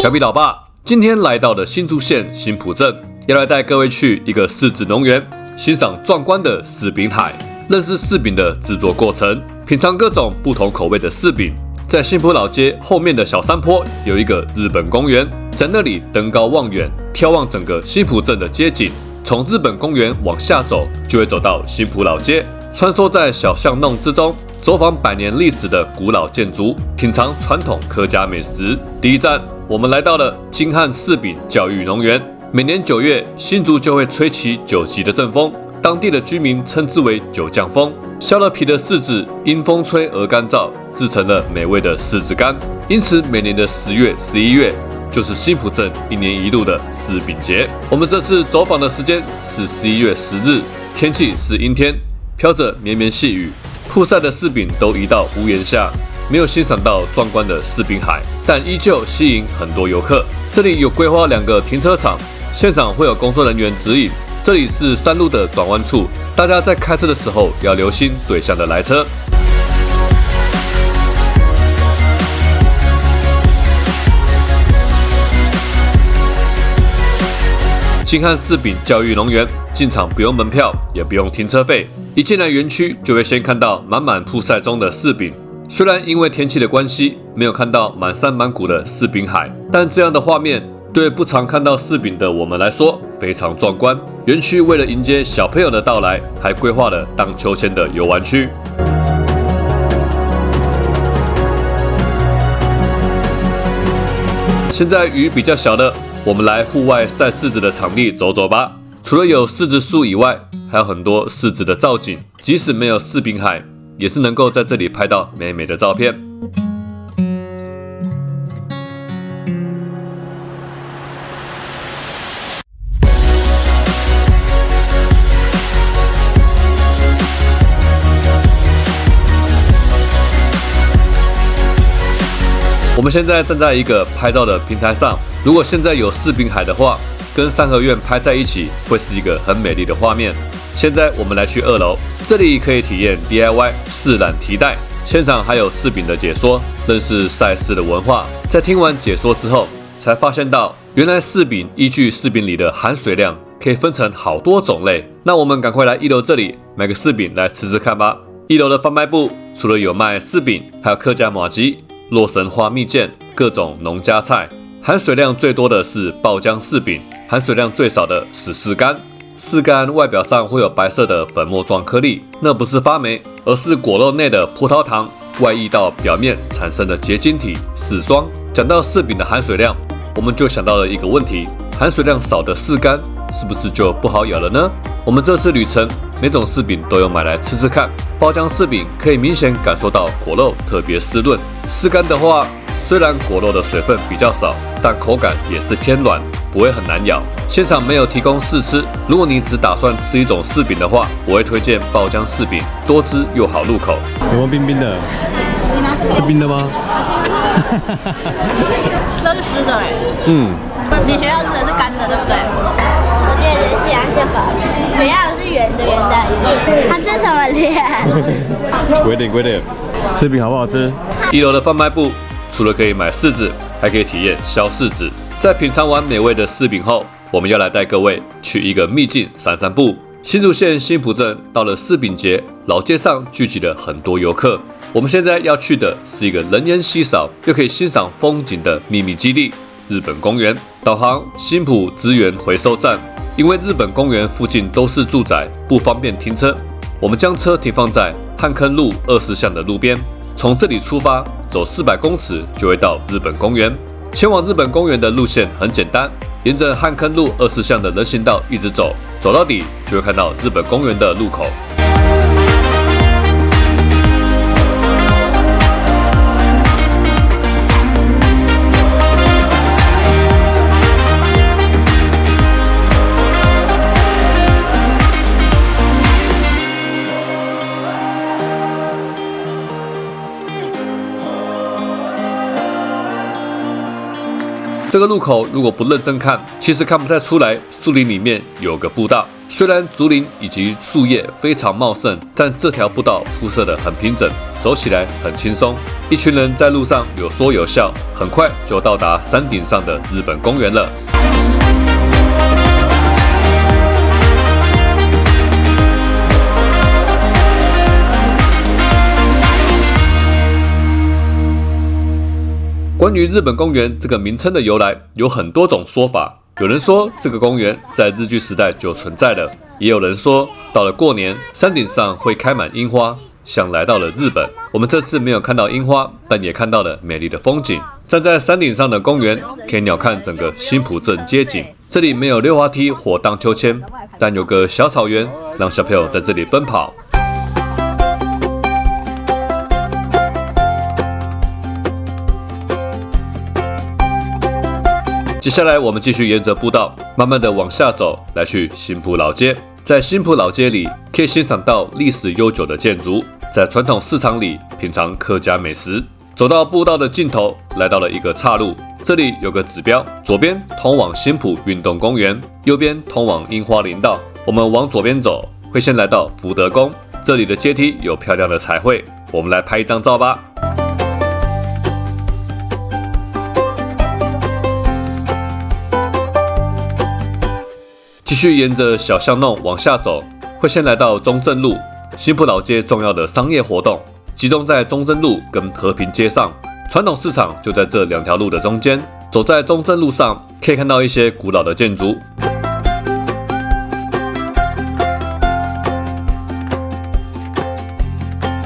隔壁老爸今天来到了新竹县新埔镇，要来带各位去一个柿子农园，欣赏壮观的柿饼海，认识柿饼的制作过程，品尝各种不同口味的柿饼。在新埔老街后面的小山坡有一个日本公园，在那里登高望远，眺望整个新埔镇的街景。从日本公园往下走，就会走到新埔老街，穿梭在小巷弄之中，走访100年历史的古老建筑，品尝传统客家美食。第一站，我们来到了金汉柿饼教育农园。每年9月，新竹就会吹起9级的阵风，当地的居民称之为9降风。削了皮的柿子因风吹而干燥，制成了美味的柿子干。因此，每年的10月、11月就是新埔镇1年1度的柿饼节。我们这次走访的时间是11月10日，天气是阴天，飘着绵绵细雨，曝晒的柿饼都移到屋檐下，没有欣赏到壮观的柿饼海，但依旧吸引很多游客。这里有规划2个停车场，现场会有工作人员指引。这里是山路的转弯处，大家在开车的时候要留心对向的来车。金汉柿饼教育农园进场不用门票，也不用停车费。一进来园区，就会先看到满满曝晒中的柿饼。虽然因为天气的关系，没有看到满山满谷的柿饼海，但这样的画面对不常看到柿饼的我们来说非常壮观。园区为了迎接小朋友的到来，还规划了荡秋千的游玩区。现在雨比较小了，我们来户外晒柿子的场地走走吧。除了有柿子树以外，还有很多柿子的造景，即使没有柿饼海，也是能够在这里拍到美美的照片。我们现在站在一个拍照的平台上，如果现在有柿饼海的话，跟三合院拍在一起，会是一个很美丽的画面。现在我们来去2楼，这里可以体验 DIY 柿染提袋，现场还有柿饼的解说，认识晒柿的文化。在听完解说之后，才发现到原来柿饼依据柿饼里的含水量，可以分成好多种类。那我们赶快来1楼这里买个柿饼来吃吃看吧。1楼的贩卖部除了有卖柿饼，还有客家麻糬、洛神花蜜饯、各种农家菜。含水量最多的是爆浆柿饼，含水量最少的是柿干。柿干外表上会有白色的粉末状颗粒，那不是发霉，而是果肉内的葡萄糖外溢到表面产生的结晶体柿霜。讲到柿饼的含水量，我们就想到了一个问题：含水量少的柿干是不是就不好咬了呢？我们这次旅程每种柿饼都有买来吃吃看。爆浆柿饼可以明显感受到果肉特别湿润，柿干的话，虽然果肉的水分比较少，但口感也是偏软，不会很难咬。现场没有提供试吃，如果你只打算吃一种柿饼的话，我会推荐爆浆柿饼，多汁又好入口。有没有冰冰的？是冰的吗？都是湿的哎。你学校吃的是干的，对不对？我觉得喜欢这个，学校是圆的圆的。它这什么脸？贵点。柿饼好不好吃？1楼的贩卖部除了可以买柿子，还可以体验削柿子。在品尝完美味的柿饼后，我们要来带各位去一个秘境散散步。新竹县新埔镇到了柿饼节，老街上聚集了很多游客。我们现在要去的是一个人烟稀少又可以欣赏风景的秘密基地——日本公园。导航新埔资源回收站，因为日本公园附近都是住宅，不方便停车，我们将车停放在汉坑路20巷的路边。从这里出发，走400公尺就会到日本公园。前往日本公园的路线很简单，沿着汉坑路20巷的人行道一直走，走到底就会看到日本公园的入口。这个路口如果不认真看，其实看不太出来树林里面有个步道。虽然竹林以及树叶非常茂盛，但这条步道铺设得很平整，走起来很轻松。一群人在路上有说有笑，很快就到达山顶上的日本公园了。关于日本公园这个名称的由来，有很多种说法。有人说这个公园在日据时代就存在了，也有人说到了过年，山顶上会开满樱花，像来到了日本。我们这次没有看到樱花，但也看到了美丽的风景。站在山顶上的公园，可以鸟瞰整个新浦镇街景。这里没有溜滑梯或荡秋千，但有个小草原，让小朋友在这里奔跑。接下来我们继续沿着步道慢慢的往下走，来去新浦老街。在新浦老街里，可以欣赏到历史悠久的建筑，在传统市场里品尝客家美食。走到步道的尽头，来到了一个岔路，这里有个指标，左边通往新浦运动公园，右边通往樱花林道。我们往左边走，会先来到福德宫，这里的阶梯有漂亮的彩绘，我们来拍一张照吧。继续沿着小巷弄往下走，会先来到中正路。新浦老街重要的商业活动集中在中正路跟和平街上，传统市场就在这两条路的中间。走在中正路上，可以看到一些古老的建筑。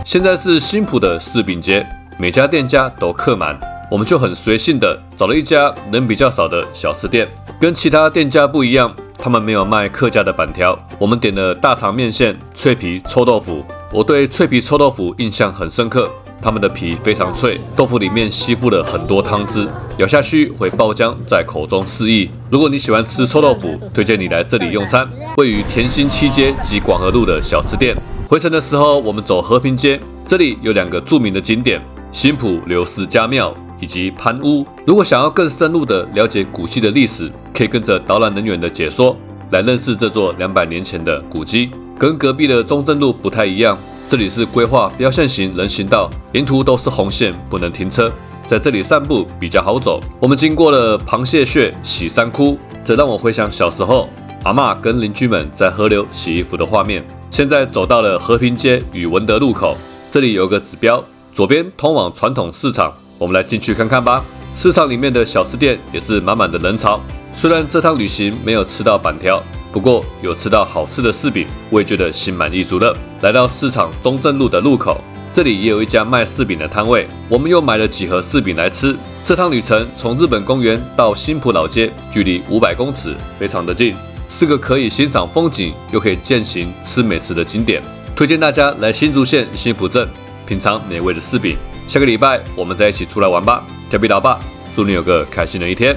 现在是新浦的柿饼街，每家店家都客满，我们就很随性的找了一家人比较少的小吃店，跟其他店家不一样。他们没有卖客家的板条，我们点了大肠面线、脆皮臭豆腐。我对脆皮臭豆腐印象很深刻，他们的皮非常脆，豆腐里面吸附了很多汤汁，咬下去会爆浆，在口中肆意。如果你喜欢吃臭豆腐，推荐你来这里用餐。位于田心七街及广和路的小吃店。回程的时候，我们走和平街，这里有两个著名的景点：新浦刘氏家庙以及潘屋。如果想要更深入的了解古迹的历史，可以跟着导览人员的解说来认识这座200年前的古迹。跟隔壁的中正路不太一样，这里是规划标线型人行道，沿途都是红线，不能停车，在这里散步比较好走。我们经过了螃蟹穴、洗山窟，这让我回想小时候阿嬷跟邻居们在河流洗衣服的画面。现在走到了和平街与文德路口，这里有个指标，左边通往传统市场，我们来进去看看吧。市场里面的小吃店也是满满的人潮。虽然这趟旅行没有吃到板条，不过有吃到好吃的柿饼，我也觉得心满意足了。来到市场中正路的路口，这里也有一家卖柿饼的摊位，我们又买了几盒柿饼来吃。这趟旅程从日本公园到新浦老街，距离500公尺，非常的近，是个可以欣赏风景又可以践行吃美食的景点。推荐大家来新竹县新浦镇品尝美味的柿饼。下个礼拜我们再一起出来玩吧。调皮老爸，祝你有个开心的一天。